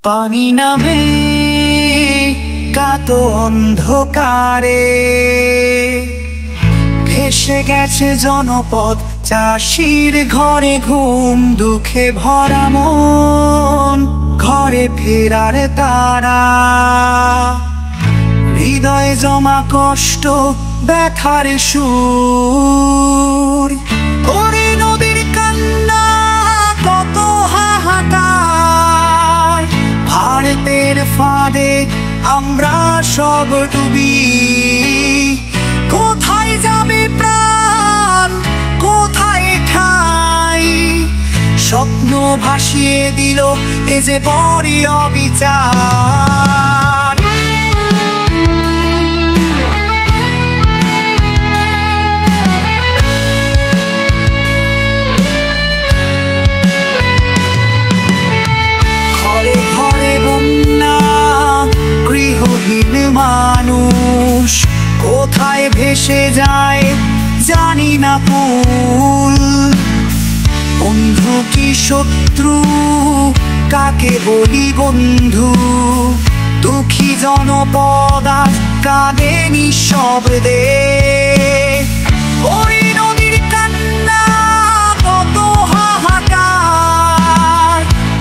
পানি নামে কাতো অন্ধকারে, ভেসে গেছে জনপদ, চাষির ঘরে ঘুম, দুঃখে ভরা মন, ঘরে ফেরার তারা। হৃদয়ে জমা কষ্ট, ব্যথার সুর, ওরে নদীর কান্না, কত হাহাকার। ভারতের ফাঁদে আমরা সব ডুবি, কোথায় যাবে প্রাণ, কোথায় ঠাই। স্বপ্ন ভাসিয়ে দিল এ যে বড় অবিচার। ঘরে ঘরে বন্যা, গৃহহীন মানুষ, কোথায় ভেসে যায় জানি না কুল। বন্ধু কি শত্রু, কাকে বলি বন্ধু, দুঃখী জনপদ আজ কাঁদে নিঃশব্দে। ওই নদীর কান্না, কত হাহাকার।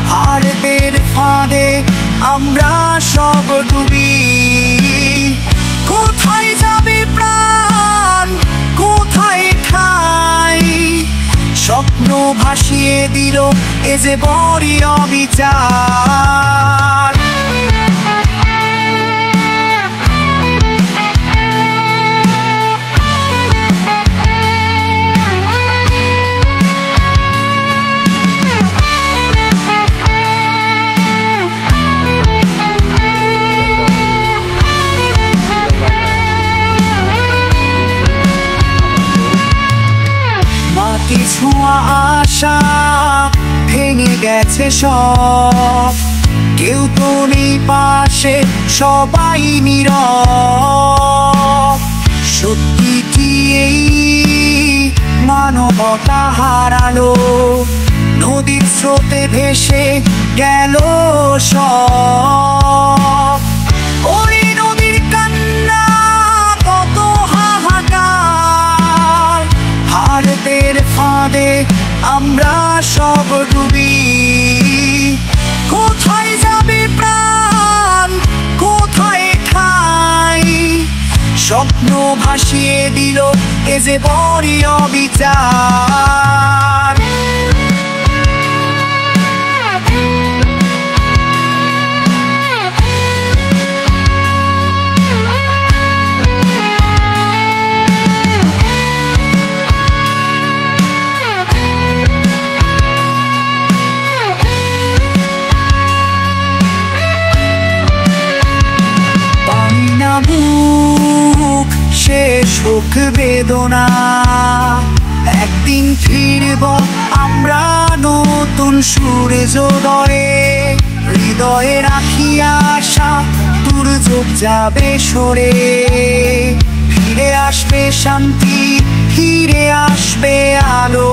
ভারতের ফাঁদে আমরা সব ডুবি, কোথায় যাবে প্রাণ, কোথায় ঠাই। স্বপ্ন ভাসিয়ে দিল এ যে বড় অবিচার। মাটি ছোঁয়া আশা ভেঙে গেছে সব, কেউ তো নেই পাশে, সবাই নীরব। সত্যি কি এই মানবতা হারালো, নদীর স্রোতে ভেসে গেল সব। ওই নদীর কান্না, কত হাহাকার। ভারতের ফাঁদে আমরা সব ডুবি, কোথায় যাবে প্রাণ, কোথায় ঠাই। স্বপ্ন ভাসিয়ে দিল এ যে বড় অবিচার। শেষ হোক বেদনা, একদিন ফিরব আমরা নতুন সূর্যোদয়ে। হৃদয়ে রাখি আশা, দুর্যোগ যাবে সরে, ফিরে আসবে শান্তি, ফিরে আসবে আলো।